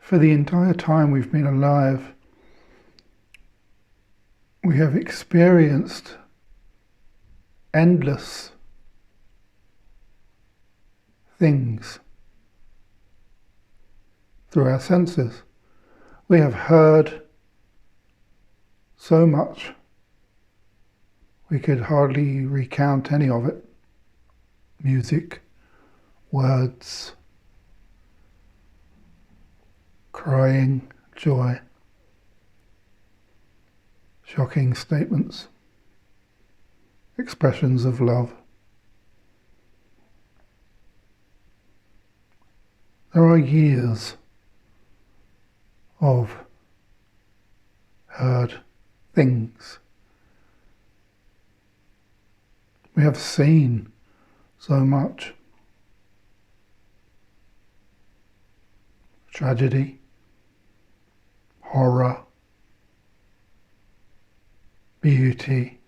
For the entire time we've been alive, we have experienced endless things through our senses. We have heard so much, we could hardly recount any of it. Music, words, crying, joy, shocking statements, expressions of love. There are years of heard things. We have seen so much. Tragedy, horror, beauty,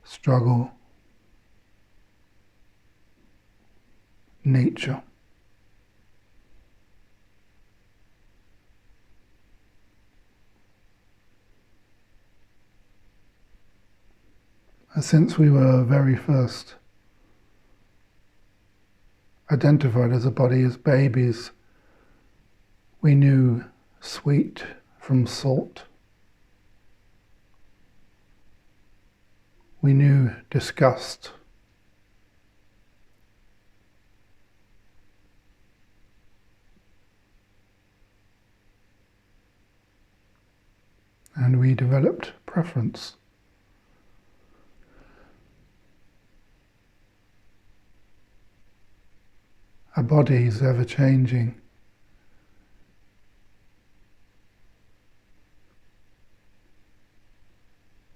struggle, nature. And since we were very first identified as a body as babies, we knew sweet from salt. We knew disgust. And we developed preference. Our body is ever changing.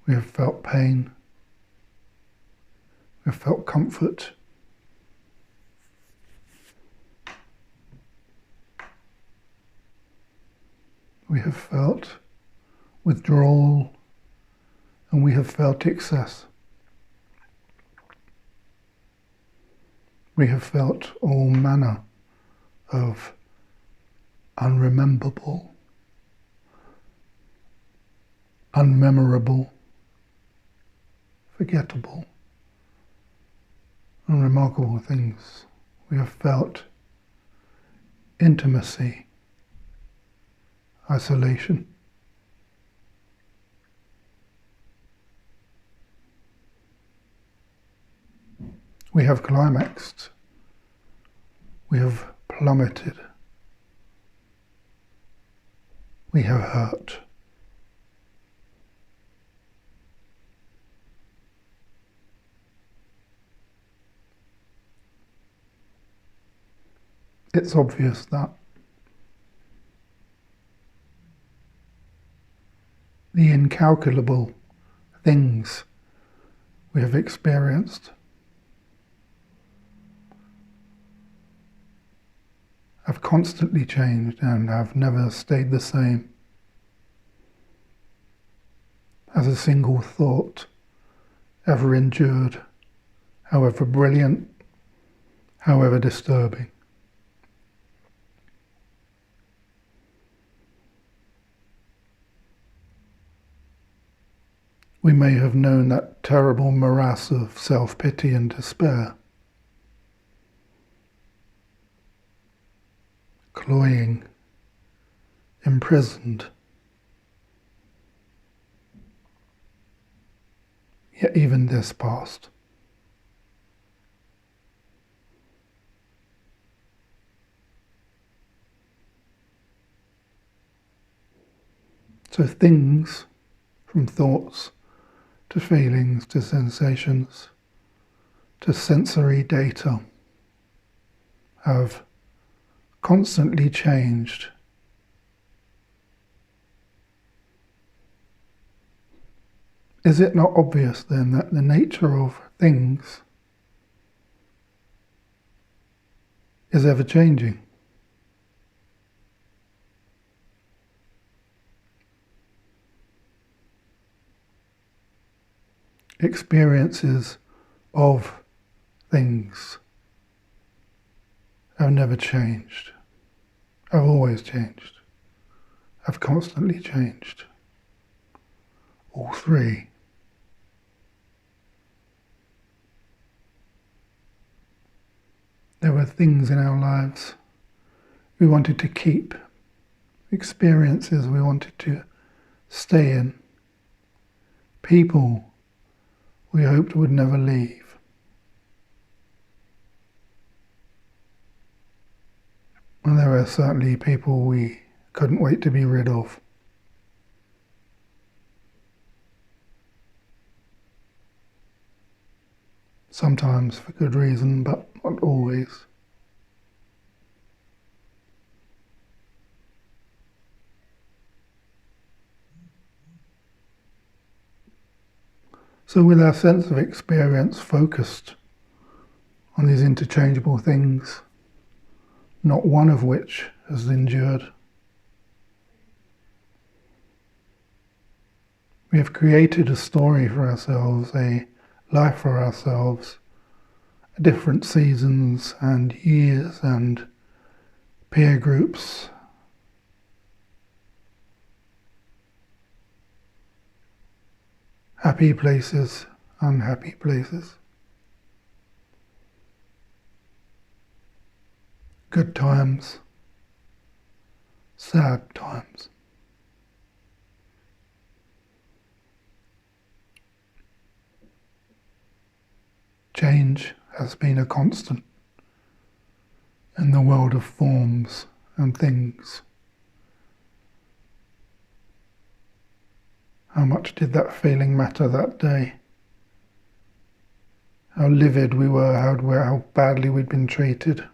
We have felt pain. We have felt comfort. We have felt withdrawal, and we have felt excess. We have felt all manner of unrememberable, unmemorable, forgettable, unremarkable things. We have felt intimacy, isolation. We have climaxed. We have plummeted. We have hurt. It's obvious that the incalculable things we have experienced have constantly changed and have never stayed the same. Has a single thought ever endured, however brilliant, however disturbing? We may have known that terrible morass of self-pity and despair, cloying, imprisoned. Yet even this passed. So things, from thoughts to feelings to sensations to sensory data, have constantly changed. Is it not obvious then that the nature of things is ever changing? Experiences of things have never changed. Have always changed. Have constantly changed. All three. There were things in our lives we wanted to keep, experiences we wanted to stay in, people we hoped would never leave. And there were certainly people we couldn't wait to be rid of. Sometimes for good reason, but not always. So with our sense of experience focused on these interchangeable things, not one of which has endured, we have created a story for ourselves, a life for ourselves, different seasons and years and peer groups, happy places, unhappy places, good times, sad times. Change has been a constant in the world of forms and things. How much did that feeling matter that day? How livid we were, how badly we'd been treated.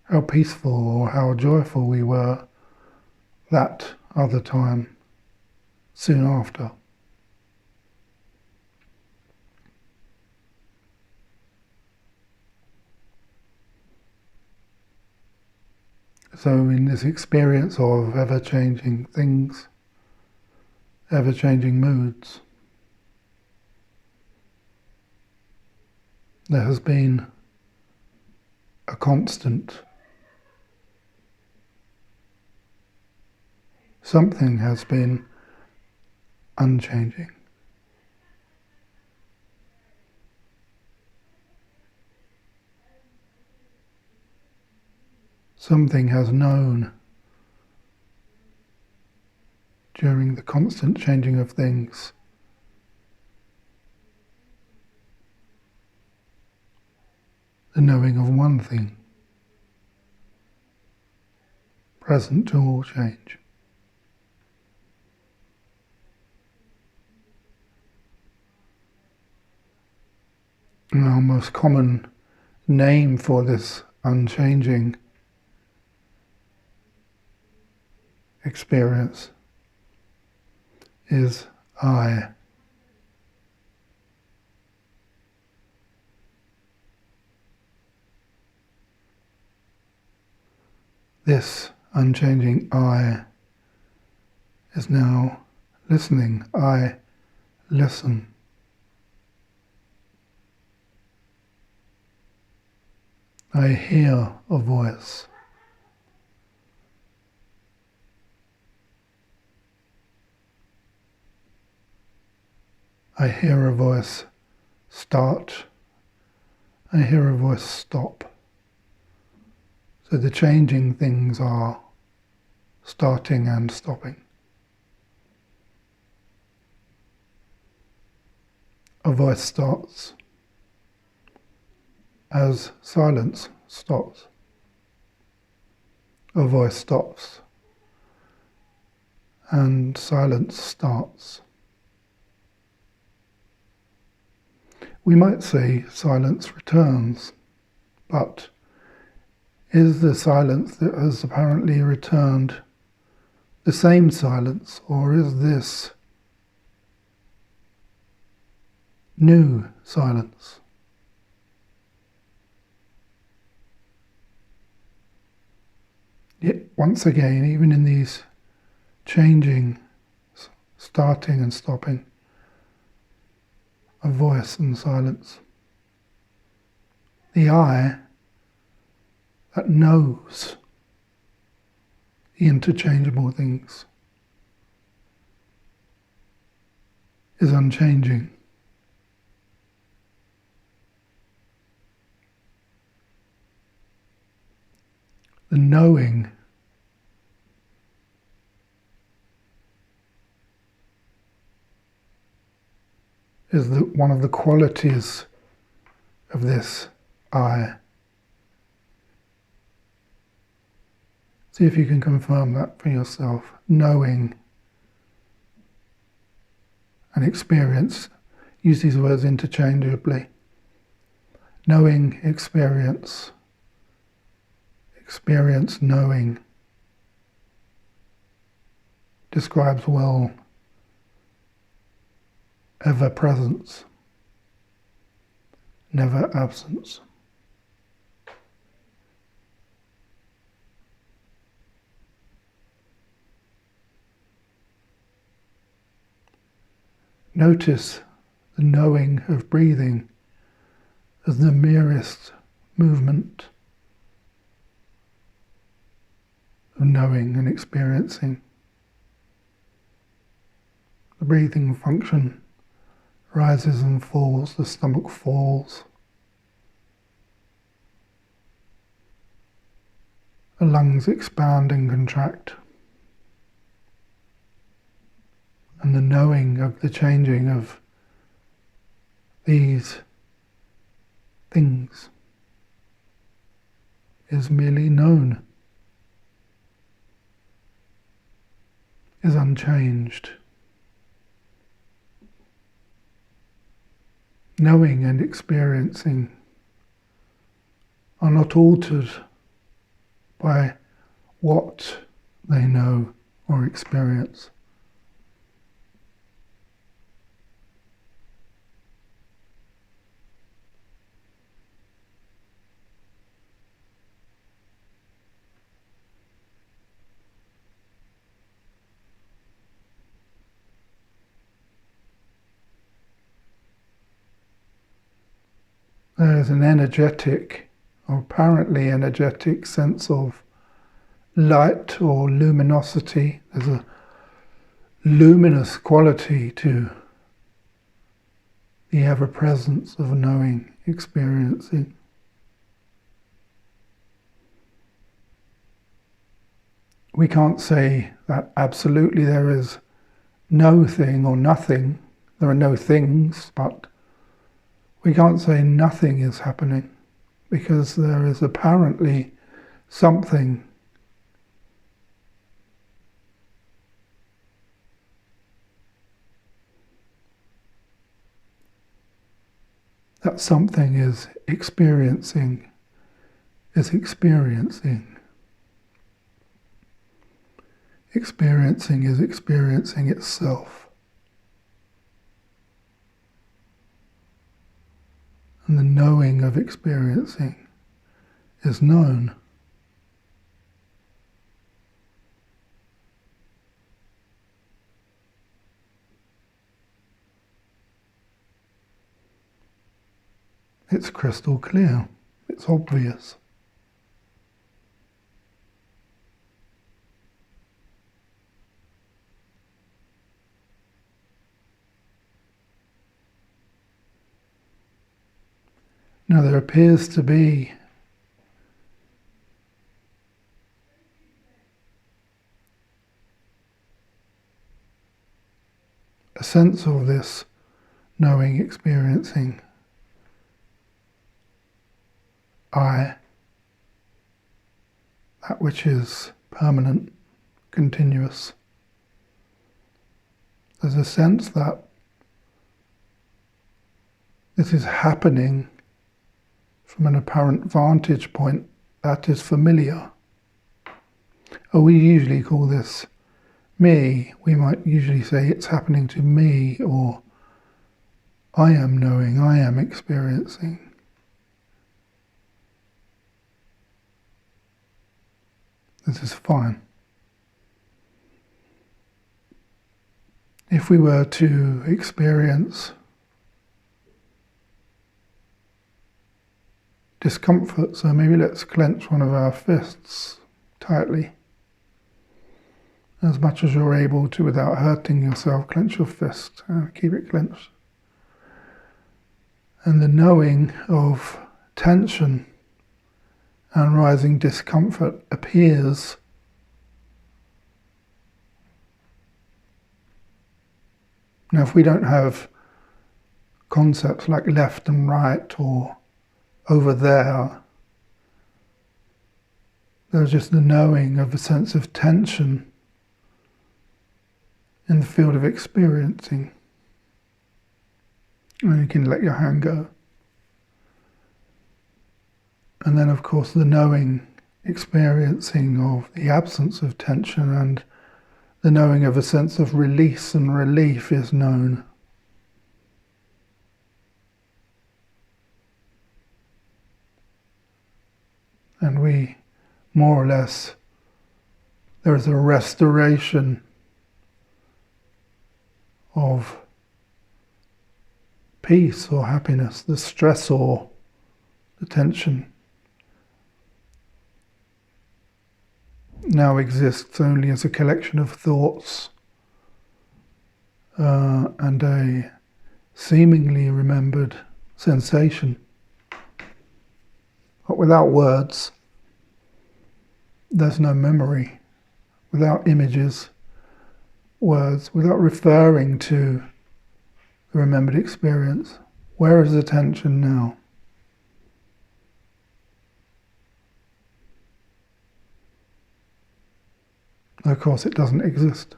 How peaceful or how joyful we were that other time, soon after. So in this experience of ever-changing things, ever-changing moods, there has been a constant. Something has been unchanging. Something has known during the constant changing of things the knowing of one thing, present to all change. And our most common name for this unchanging experience is I. This unchanging I is now listening. I listen. I hear a voice. I hear a voice start. I hear a voice stop. So the changing things are starting and stopping. A voice starts as silence stops. A voice stops and silence starts. We might say silence returns, but is the silence that has apparently returned the same silence, or is this new silence? Yet once again, even in these changing, starting and stopping, of voice and silence. The I that knows the interchangeable things is unchanging. The knowing is one of the qualities of this I. See if you can confirm that for yourself. Knowing and experience. Use these words interchangeably. Knowing, experience. Experience, knowing. Describes well ever presence, never absence. Notice the knowing of breathing as the merest movement of knowing and experiencing. The breathing function rises and falls, the stomach falls. The lungs expand and contract. And the knowing of the changing of these things is merely known, is unchanged. Knowing and experiencing are not altered by what they know or experience. There is an energetic, or apparently energetic, sense of light or luminosity. There's a luminous quality to the ever-presence of knowing, experiencing. We can't say that absolutely there is no thing or nothing. There are no things, but we can't say nothing is happening, because there is apparently something that something is experiencing, Experiencing is experiencing itself. And the knowing of experiencing is known. It's crystal clear. It's obvious. Now there appears to be a sense of this knowing, experiencing I, that which is permanent, continuous. There's a sense that this is happening from an apparent vantage point that is familiar. Oh, we usually call this me. We might usually say it's happening to me, or I am knowing, I am experiencing. This is fine. If we were to experience discomfort. So maybe let's clench one of our fists tightly. As much as you're able to without hurting yourself, clench your fist. Keep it clenched. And the knowing of tension and rising discomfort appears. Now, if we don't have concepts like left and right or over there, there's just the knowing of a sense of tension in the field of experiencing. And you can let your hand go. And then, of course, the knowing, experiencing of the absence of tension, and the knowing of a sense of release and relief is known. And we, more or less, there is a restoration of peace or happiness. The stress or the tension now exists only as a collection of thoughts and a seemingly remembered sensation. But without words, there's no memory. Without images, words, without referring to the remembered experience, where is attention now? Of course, it doesn't exist.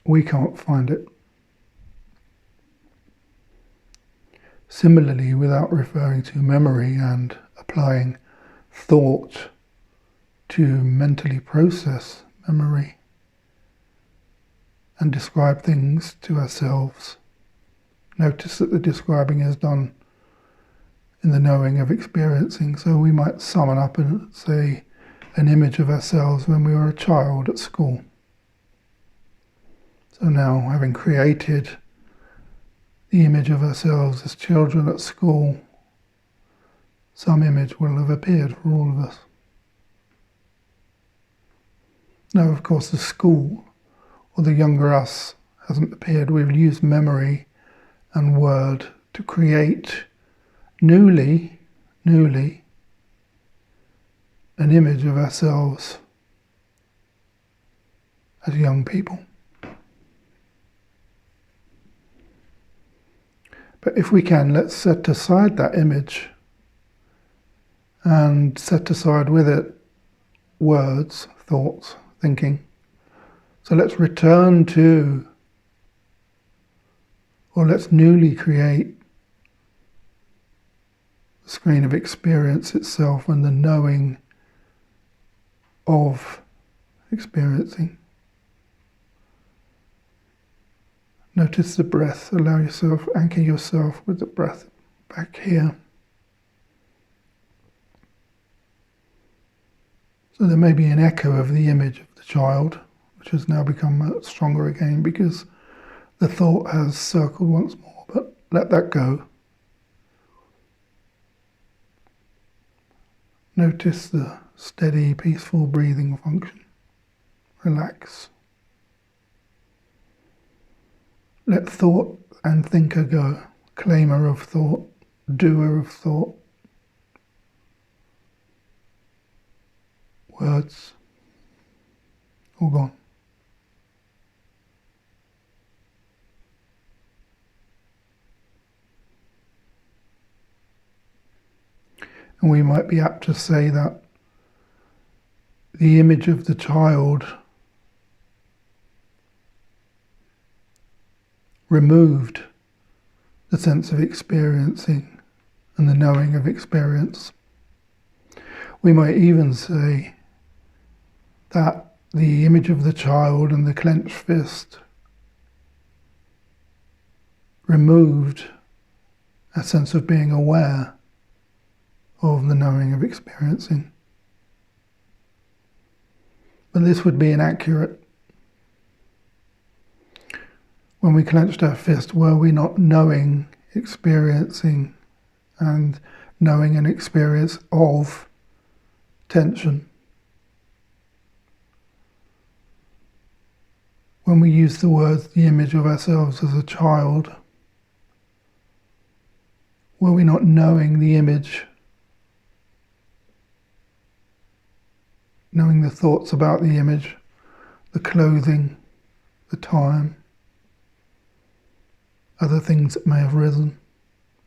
We can't find it. Similarly, without referring to memory and applying thought to mentally process memory and describe things to ourselves, notice that the describing is done in the knowing of experiencing. So we might summon up and say an image of ourselves when we were a child at school. So now, having created the image of ourselves as children at school, some image will have appeared for all of us. Now, of course, the school or the younger us hasn't appeared. We've used memory and word to create newly an image of ourselves as young people. But if we can, let's set aside that image and set aside with it words, thoughts, thinking. So let's return to, or let's newly create the screen of experience itself and the knowing of experiencing. Notice the breath. Allow yourself, anchor yourself with the breath back here. So there may be an echo of the image of the child, which has now become stronger again because the thought has circled once more, but let that go. Notice the steady, peaceful breathing function. Relax. Let thought and thinker go. Claimer of thought, doer of thought. Words, all gone. And we might be apt to say that the image of the child removed the sense of experiencing and the knowing of experience. We might even say that the image of the child and the clenched fist removed a sense of being aware of the knowing of experiencing. But this would be inaccurate When we clenched our fist, were we not knowing, experiencing, and knowing an experience of tension? When we use the words, the image of ourselves as a child, were we not knowing the image, knowing the thoughts about the image, the clothing, the time, other things that may have risen,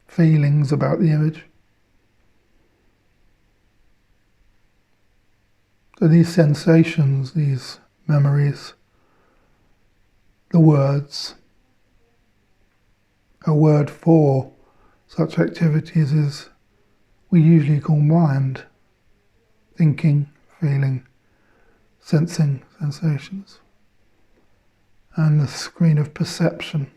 feelings about the image? So these sensations, these memories, the words, a word for such activities is we usually call mind, thinking, feeling, sensing, sensations, and the screen of perception.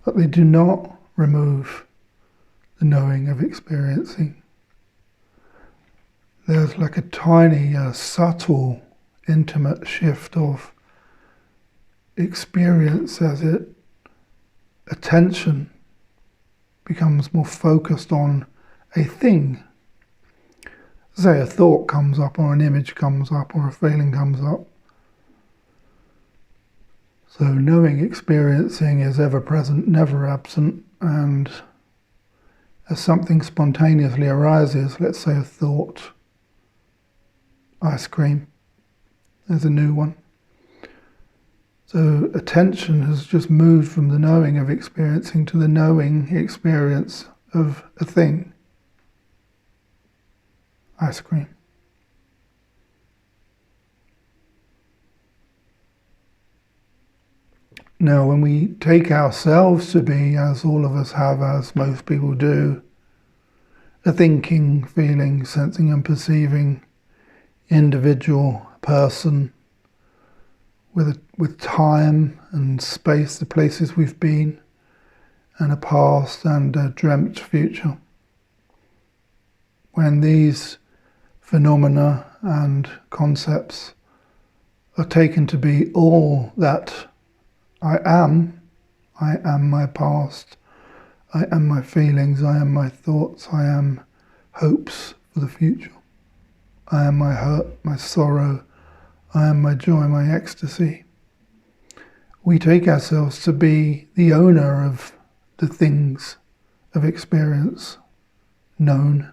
But they do not remove the knowing of experiencing. There's like a tiny, subtle, intimate shift of experience as attention becomes more focused on a thing. Say a thought comes up, or an image comes up, or a feeling comes up. So knowing, experiencing is ever present, never absent, and as something spontaneously arises, let's say a thought, ice cream, there's a new one. So attention has just moved from the knowing of experiencing to the knowing experience of a thing, ice cream. Now, when we take ourselves to be, as all of us have, as most people do, a thinking, feeling, sensing and individual person with time and space, the places we've been, and a past and a dreamt future. When these phenomena and concepts are taken to be all that I am my past, I am my feelings, I am my thoughts, I am hopes for the future, I am my hurt, my sorrow, I am my joy, my ecstasy. We take ourselves to be the owner of the things of experience known,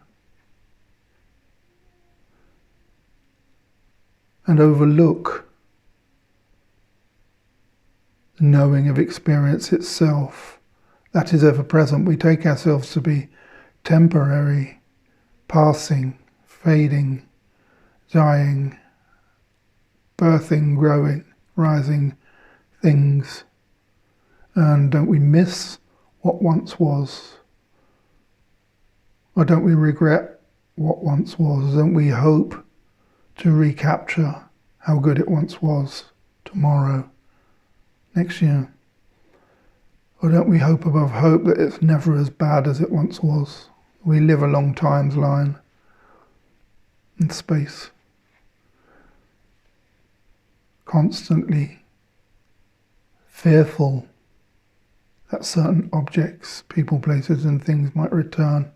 and overlook the knowing of experience itself. That is ever present. We take ourselves to be temporary, passing, fading, dying, birthing, growing, rising things. And don't we miss what once was? Or don't we regret what once was? Don't we hope to recapture how good it once was tomorrow, next year? Or don't we hope above hope that it's never as bad as it once was? We live along time's line and space, constantly fearful that certain objects, people, places and things might return,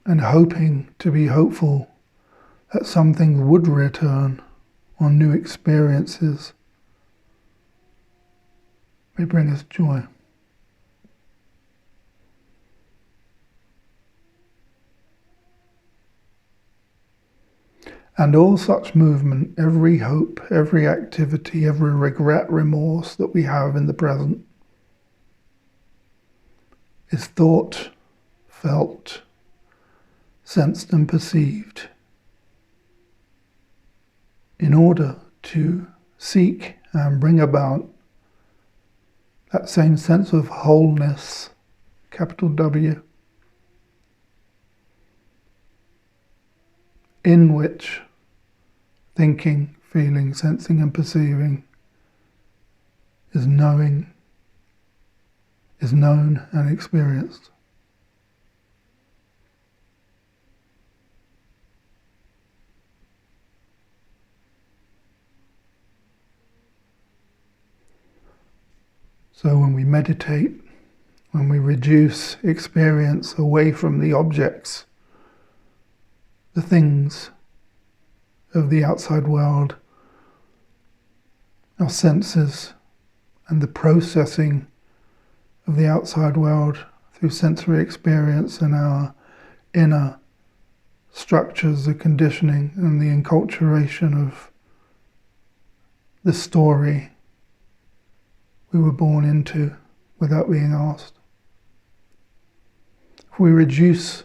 and hoping to be hopeful that some things would return on new experiences may bring us joy. And all such movement, every hope, every activity, every regret, remorse that we have in the present is thought, felt, sensed and perceived in order to seek and bring about that same sense of wholeness, capital W, in which thinking, feeling, sensing and perceiving is knowing, is known and experienced. So when we meditate, when we reduce experience away from the objects, the things of the outside world, our senses, and the processing of the outside world through sensory experience and our inner structures, the conditioning and the enculturation of the story we were born into without being asked. If we reduce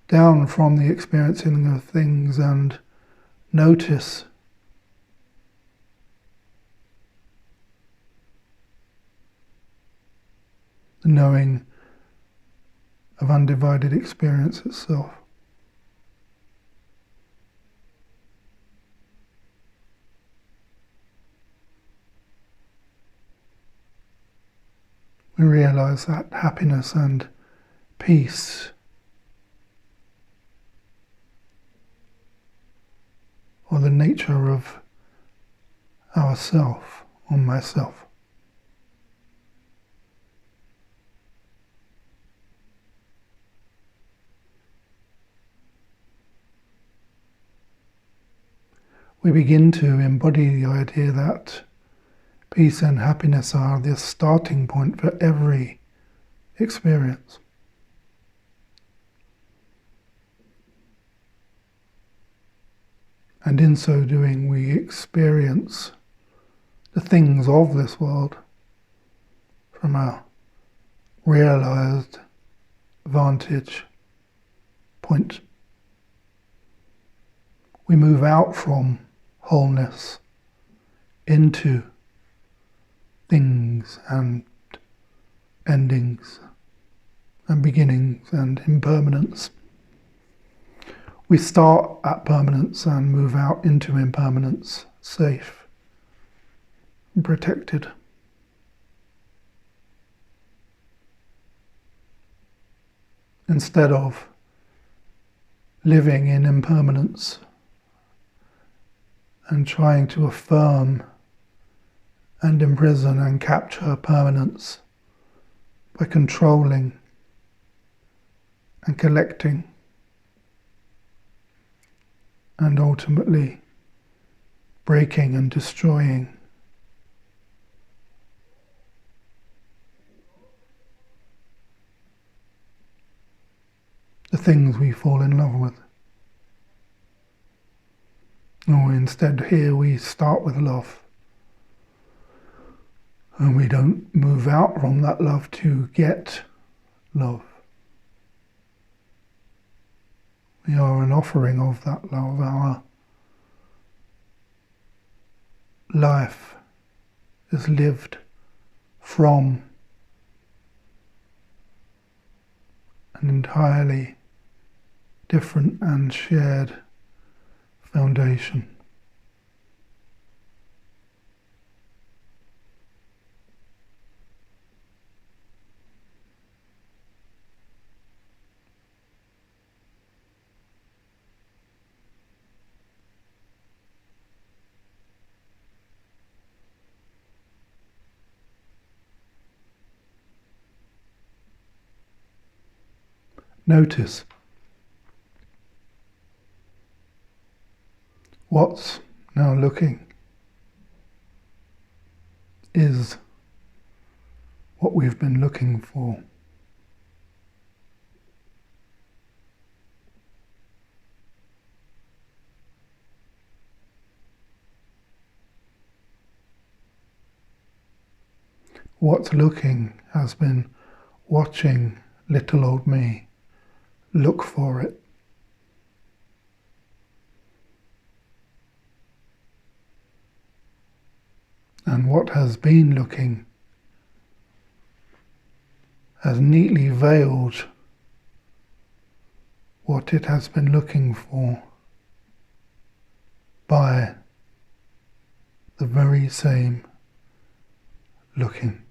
down from the experiencing of things and notice the knowing of undivided experience itself, we realize that happiness and peace or the nature of ourself or myself. We begin to embody the idea that peace and happiness are the starting point for every experience. And in so doing, we experience the things of this world from a realized vantage point. We move out from wholeness into things and endings and beginnings and impermanence. We start at permanence and move out into impermanence, safe and protected. Instead of living in impermanence and trying to affirm and imprison and capture permanence by controlling and collecting and ultimately breaking and destroying the things we fall in love with. Or instead here we start with love. And we don't move out from that love to get love. We are an offering of that love. Our life is lived from an entirely different and shared foundation. Notice what's now looking is what we've been looking for. What's looking has been watching little old me look for it. And what has been looking has neatly veiled what it has been looking for by the very same looking.